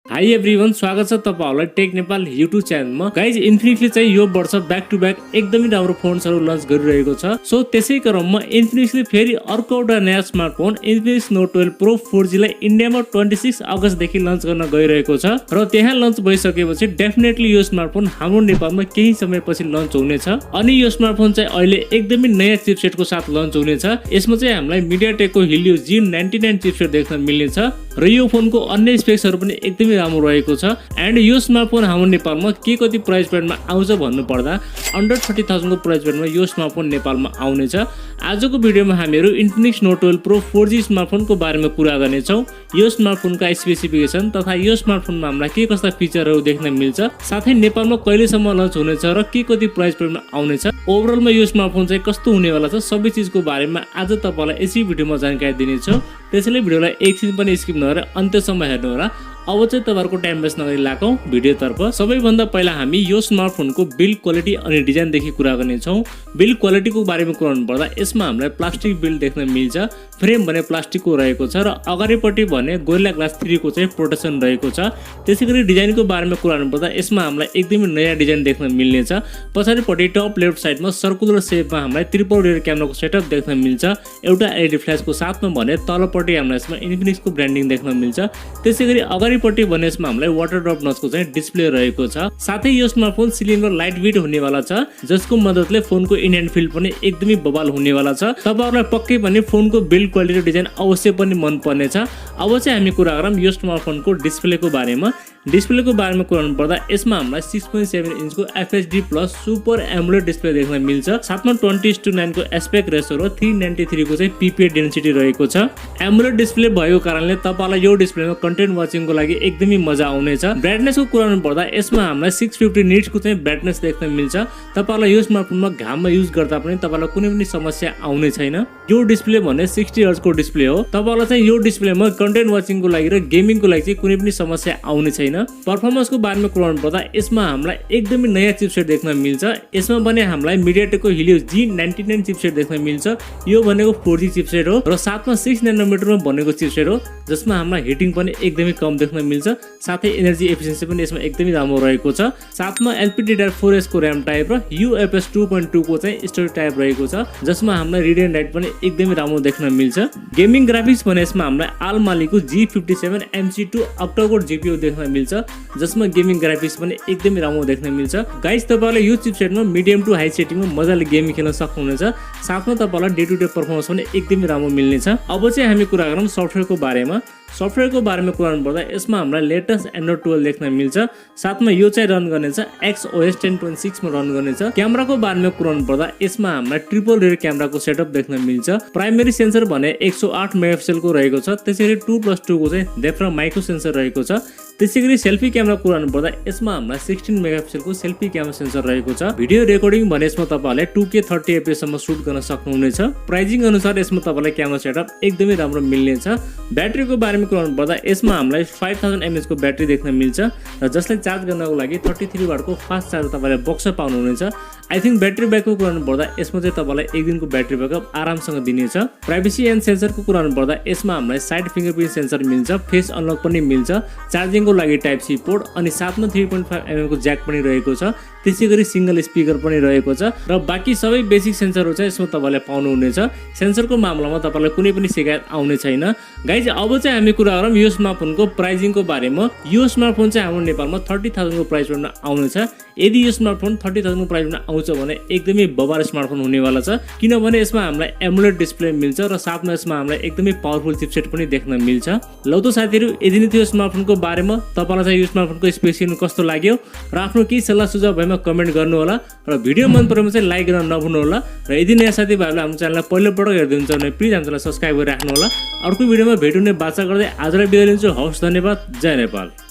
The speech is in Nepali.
हाई एभ्रिवन, स्वागत छ तपाईहरुलाई टेक नेपाल युट्युब च्यानलमा। गाइज, इन्फिनिक्सले चाहिँ यो वर्ष ब्याक टु ब्याक एकदमै राम्रो फोन्सहरु लन्च गरिरहेको छ। सो त्यसै क्रममा इन्फिनिक्सले फेरि अर्को एउटा नयाँ smartphone Infinix note 12 pro 4G लाई इन्डियामा 26 अगस्तदेखि लन्च गर्न गइरहेको छ र त्यहाँ लन्च भइसकेपछि डेफिनेटली यो स्मार्टफोन हाम्रो नेपालमा केही समयपछि लन्च हुनेछ। अनि यो स्मार्टफोन चाहिँ अहिले एकदमै नयाँ चिपसेटको साथ लन्च हुनेछ। यसमा चाहिँ हामीलाई मिडियाटेकको हिलियो G99 चिपसेट देख्न मिल्नेछ र यो फोनको अन्य स्पेक्सहरु पनि एकदमै राम्रो रहेको छ। एन्ड यो स्मार्टफोन हाम्रो नेपालमा के कति प्राइस ब्यान्डमा आउँछ भन्नु पर्दा अन्डर 30,000 को प्राइस ब्यान्डमा यो स्मार्टफोन नेपालमा आउनेछ। आजको भिडियोमा हामीहरु इन्फिनिक्स नोट 12 प्रो 4G स्मार्टफोनको बारेमा कुरा गर्नेछौँ। यो स्मार्टफोनका स्पेसिफिकेसन तथा यो स्मार्टफोनमा हामीलाई के कस्ता फिचरहरु देख्न मिल्छ, साथै नेपालमा कहिलेसम्म लन्च हुनेछ र के कति प्राइस ब्यान्डमा आउनेछ, ओभरअलमा यो स्मार्टफोन चाहिँ कस्तो हुनेवाला छ, सबै चीजको बारेमा आज तपाईलाई यसै भिडियोमा जानकारी दिनेछु। त्यसैले भिडियोलाई एकछिन पनि स्किप नगरेर अन्त्यसम्म हेर्नु होला। अब चाहिँ तपाईहरुको टाइम वेस्ट नगरी लागौं भिडियोतर्फ। सबैभन्दा पहिला हामी यो स्मार्टफोनको बिल्ड क्वालिटी अनि डिजाइन देखि कुरा गर्नेछौँ। बिल्ड क्वालिटीको बारेमा कुरा गर्नु पर्दा यसमा हामीलाई प्लास्टिक बिल्ड देख्न मिल्छ। फ्रेम भने प्लास्टिकको रहेको छ र अगाडिपट्टि भने गोरिल्ला ग्लास 3 को चाहिँ प्रोटेक्सन रहेको छ। त्यसैगरी डिजाइनको बारेमा कुरा गर्नु पर्दा यसमा हामीलाई एकदमै नयाँ डिजाइन देख्न मिल्नेछ। पछाडिपट्टि टप लेफ्ट साइडमा सर्कुलर शेपमा हामीलाई ट्रिपल रियर क्यामेराको सेटअप देख्न मिल्छ। एउटा एलईडी फ्ल्याशको साथमा भने तलपट्टि हामीलाई यसमा इन्फिनिक्सको ब्रान्डिङ देख्न मिल्छ। त्यसैगरी अगाडिपट्टि भने यसमा हामीलाई वाटर ड्रप नचको चाहिँ डिस्प्ले रहेको छ। साथै यो स्मार्टफोन सिलिन्डर लाइट वेट हुनेवाला छ, जसको मद्दतले फोनको इन ह्यान्ड फिल पनि एकदमै बबाल हुनेवाला छ। तपाईहरुलाई पक्कै पनि फोनको बिल्ड क्वालिटी र डिजाइन अवश्य पनि मन पर्नेछ। अब चाहिँ हामी कुरा गरौँ यो स्मार्टफोनको डिस्प्लेको बारेमा। डिस्प्लेको बारेमा कुरा गर्नु पर्दा यसमा हामीलाई 6.7 इन्चको FHD plus super AMOLED display देख्न मिल्छ। साथमा 20:9 को एस्पेक्ट रेशो र 393 को चाहिँ PPI डेन्सिटी रहेको छ। एमोलेड डिस्प्ले भएको कारणले तपाईलाई यो डिस्प्लेमा कन्टेन्ट वाचिङको लागि एकदमै मजा आउनेछ। ब्राइटनेसको कुरा गर्नु पर्दा यसमा हामीलाई 650 निट्सको चाहिँ ब्राइटनेस देख्न मिल्छ। तपाईलाई यो स्मार्टफोनमा घाममा युज गर्दा पनि तपाईलाई कुनै पनि समस्या आउने छैन। यो डिस्प्ले भने 60 हर्ट्ज को डिस्प्ले हो। तपाईलाई चाहिँ यो डिस्प्लेमा कन्टेन्ट वाचिङको लागि र गेमिङको लागि चाहिँ कुनै पनि समस्या आउने छैन। परफर्मेन्सको बारेमा कुरा गर्नु पर्दा यसमा हामीलाई एकदमै नयाँ चिपसेट देख्न मिल्छ। यसमा पनि हामीलाई मिडियाटेकको हिलियो G99 चिपसेट देख्न मिल्छ। यो भनेको 4G चिपसेट हो र साथमा 6 नैनोमिटरमा बनेको चिपसेट हो, जसमा हामीलाई हिटिङ पनि एकदमै कम देख्न मिल्छ। साथै एनर्जी एफिसिएन्सी पनि यसमा एकदमै राम्रो रहेको छ। साथमा LPDDR4S को र्याम टाइप र UFS 2.2 को चाहिँ स्टोरेज टाइप रहेको छ, जसमा हामीलाई रिड एन्ड राइट पनि एकदमै राम्रो देख्न मिल्छ। गेमिङ ग्राफिक्स भने यसमा हामीलाई आलमालीको G57 MC2 अक्टोकोर GPU देख्न मिल्छ, जसमा गेमिङ ग्राफिक्स पनि एकदमै राम्रो देख्न मिल्छ। गाइस, तपाईहरुले यो चिपसेटमा मिडियम टु हाई सेटिङमा मजाले गेम खेल्न सक्नुहुनेछ। साथमा तपाईलाई डे टु डे परफर्मेन्स पनि एकदमै राम्रो मिल्नेछ। अब चाहिँ हामी कुरा गरौँ सफ्टवेयरको बारेमा। सफ्टवेयरको बारेमा कुरा गर्नु पर्दा यसमा हामीलाई लेटेस्ट एन्ड्रोइड 12 देख्न मिल्छ। साथमा यो चाहिँ रन गर्नेछ XOS 10.6 मा रन गर्नेछ। क्यामेराको बारेमा कुरा गर्नु पर्दा यसमा हामीलाई ट्रिपल रियर क्यामेराको सेटअप देख्न मिल्छ। प्राइमेरी सेन्सर भने 108 मेगापिक्सल को रहेको छ। त्यसैगरी 2+2 को चाहिँ डेप्थ र माइक्रो सेन्सर रहेको छ। त्यसैगरी सेल्फी क्यामेरा कुरा गर्नु पर्दा यसमा हामीलाई 16 मेगापिक्सल को सेल्फी क्यामेरा सेन्सर रहेको छ। भिडियो रेकर्डिङ भने यसमा तपाईहरुले 2K 30 fps सम्म सुट गर्न सक्नुहुनेछ। प्राइसिङ अनुसार यसमा तपाईलाई क्यामेरा सेटअप एकदमै राम्रो मिल्नेछ। ब्याट्रीको बारेमा कुरा गर्नु पर्दा यसमा हामीलाई 5000 mAh को ब्याट्री देख्न मिल्छ र जसले चार्ज गर्नको लागि 33 वाट को फास्ट चार्जर तपाईले बक्स पाउनुहुनेछ। आई थिंक ब्याट्री ब्याकअपको कुरा गर्नु पर्दा यसमा चाहिँ तपाईलाई एक दिनको ब्याट्री ब्याकअप आरामसँग दिनेछ। प्राइभेसी एन्ड सेन्सरको कुरा गर्नु पर्दा यसमा हामीलाई साइड फिंगरप्रिन्ट सेन्सर मिल्छ, फेस अनलक पनि मिल्छ, चार्जिङको लागि टाइप सी पोर्ट अनि साथमा 3.5 mm को ज्याक पनि रहेको छ। त्यसैगरी सिंगल स्पिकर पनि रहेको छ र बाँकी सबै बेसिक सेन्सरहरु चाहिँ यसमा तपाईले पाउनुहुनेछ। सेन्सरको मामलामा तपाईलाई कुनै पनि शिकायत आउने छैन। गाइज, अब चाहिँ हामी कुरा गरौँ यो स्मार्टफोनको प्राइसिङको बारेमा। यो स्मार्टफोन चाहिँ हाम्रो नेपालमा 30,000 को प्राइस रेन्जमा आउनेछ। यदि यो स्मार्टफोन 30,000 को प्राइस रेन्जमा आउँछ भने एकदमै बबाल स्मार्टफोन हुनेवाला छ, किनभने यसमा हामीलाई एमोलेड डिस्प्ले मिल्छ र साथमा यसमा हामीलाई एकदमै पावरफुल चिपसेट पनि देख्न मिल्छ। लौ त साथीहरु, यदि नै थियो स्मार्टफोनको बारेमा तपाईलाई चाहिँ यो स्मार्टफोनको स्पेसिफिकेसन कस्तो लाग्यो र आफ्नो के सल्लाह सुझाव भएमा कमेन्ट गर्नु होला र भिडियो मन परेमा चाहिँ लाइक गर्न नभुल्नु होला र यदि नयाँ साथीभाइहरुले हाम्रो च्यानललाई पहिलो पटक हेर्दै हुनुहुन्छ भने प्लिज हाम्रो च्यानललाई सब्स्क्राइब गरिराख्नु होला। अर्को भिडियोमा भेट हुने बाचा गर्दै आजलाई बिदा लिन्छु। हवस्, धन्यवाद। जय नेपाल।